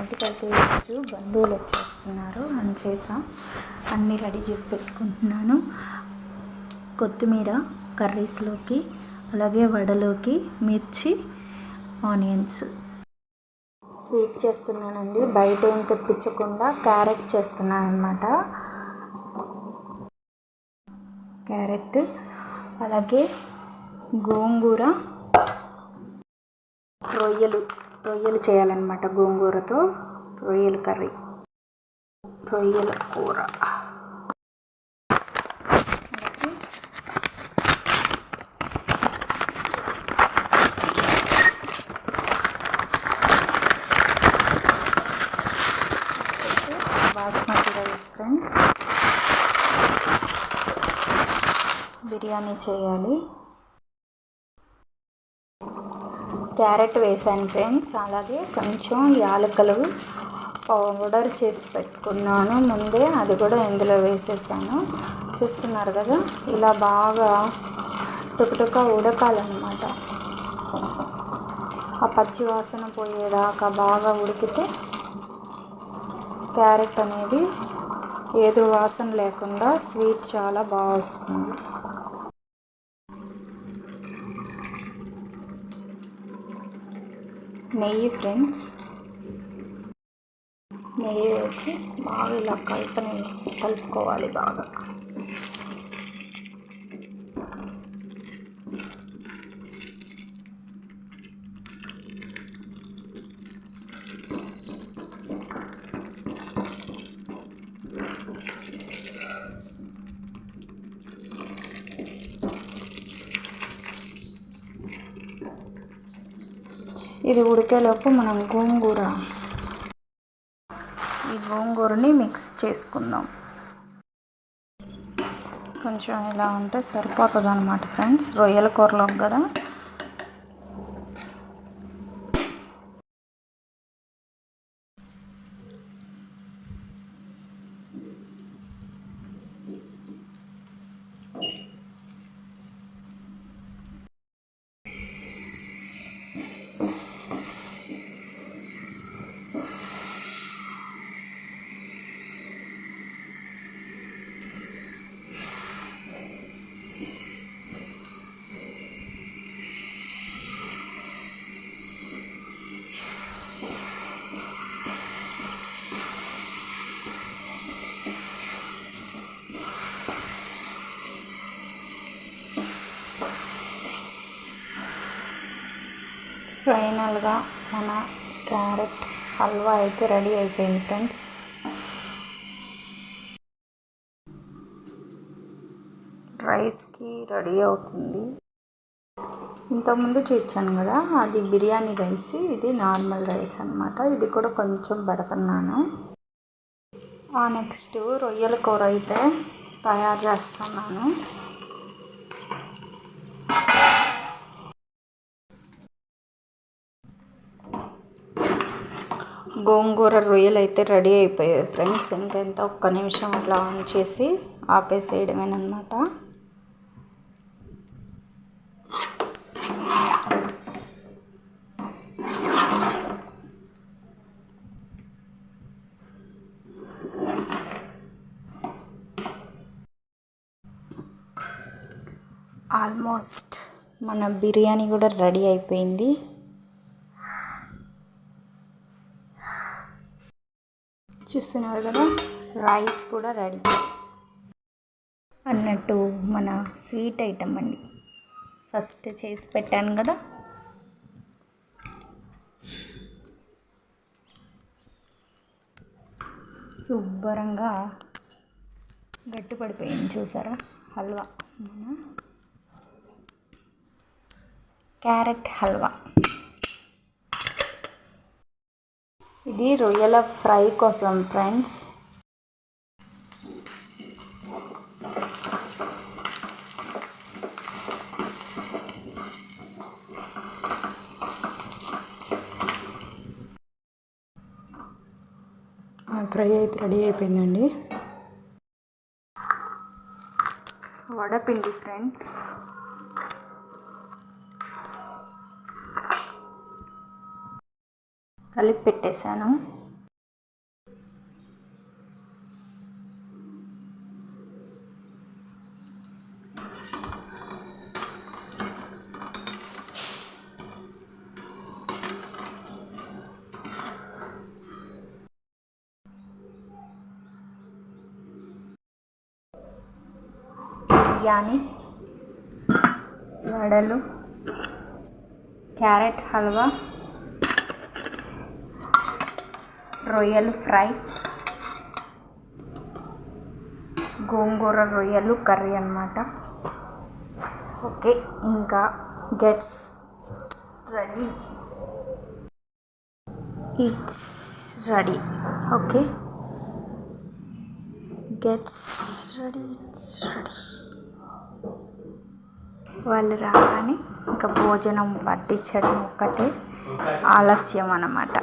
బయటకైతే ఈరోజు బంధువులు వచ్చేస్తున్నారు, అందుచేత అన్నీ రెడీ చేసి పెట్టుకుంటున్నాను. కొత్తిమీర కర్రీస్లోకి, అలాగే వడలోకి మిర్చి, ఆనియన్స్ స్వీట్ చేస్తున్నానండి. బయట ఏం తెప్పించకుండా క్యారెట్ చేస్తున్నాను అన్నమాట. క్యారెట్, అలాగే గోంగూర, రొయ్యలు చేయాలన్నమాట. గోంగూరతో రొయ్యల కర్రీ, రొయ్యల కూర. బాస్మతి రైస్ ఫ్రెండ్స్, బిర్యానీ చేయాలి. క్యారెట్ వేసాను ఫ్రెండ్స్, అలాగే కొంచెం యాలకులు పౌడర్ చేసి పెట్టుకున్నాను ముందే, అది కూడా ఇందులో వేసేసాను. చూస్తున్నారు కదా, ఇలా బాగా టుకటుక ఉడకాలన్నమాట. ఆ పచ్చి వాసన పోయేదాకా బాగా ఉడికితే క్యారెట్ అనేది ఏదో వాసన లేకుండా స్వీట్ చాలా బాగా వస్తుంది. నెయ్యి ఫ్రెండ్స్, నెయ్యి వేసి బాగా ఇలా కలుపుకోవాలి బాగా. ఇది ఉడికేలోపు మనం ఈ గోంగూరని మిక్స్ చేసుకుందాం. కొంచెం ఇలా ఉంటే సరిపోతుంది అన్నమాట ఫ్రెండ్స్, రొయ్యల కూరలోకి కదా. ఫైనల్గా మన క్యారెట్ హల్వా అయితే రెడీ అయిపోయింది ఫ్రెండ్స్. రైస్కి రెడీ అవుతుంది. ఇంతకుముందు చూపించాను కదా, అది బిర్యానీ రైస్, ఇది నార్మల్ రైస్ అన్నమాట. ఇది కూడా కొంచెం పెడుతున్నాను. నెక్స్ట్ రొయ్యల కూర అయితే తయారు చేస్తున్నాను. గోంగూర రొయ్యలు అయితే రెడీ అయిపోయాయి ఫ్రెండ్స్. ఇంకెంత ఒక్క నిమిషం అట్లా ఆన్ చేసి ఆపేసేయడమేనమాట. ఆల్మోస్ట్ మన బిర్యానీ కూడా రెడీ అయిపోయింది. చూస్తున్నారు కదా, రైస్ కూడా రెడీ అన్నట్టు. మన స్వీట్ ఐటమ్ అండి, ఫస్ట్ చేసి పెట్టాను కదా. శుభ్రంగా గట్టి పడిపోయింది చూసారా హల్వా, మన క్యారెట్ హల్వా. ఇది రొయ్యల ఫ్రై కోసం ఫ్రెండ్స్. ఫ్రై అయితే రెడీ అయిపోయిందండి. వడపిండి ఫ్రెండ్స్, కలిపి పెట్టేశాను. బిర్యానీ, వడలు, క్యారెట్ హల్వా, రొయ్యలు ఫ్రై, గోంగూర రొయ్యలు కర్రీ అన్నమాట. ఓకే, ఇంకా gets ready, it's ready. Okay, gets ready, it's ready. వాళ్ళు రాగానే ఇంకా భోజనం పట్టించడం ఒక్కటే ఆలస్యం అన్నమాట.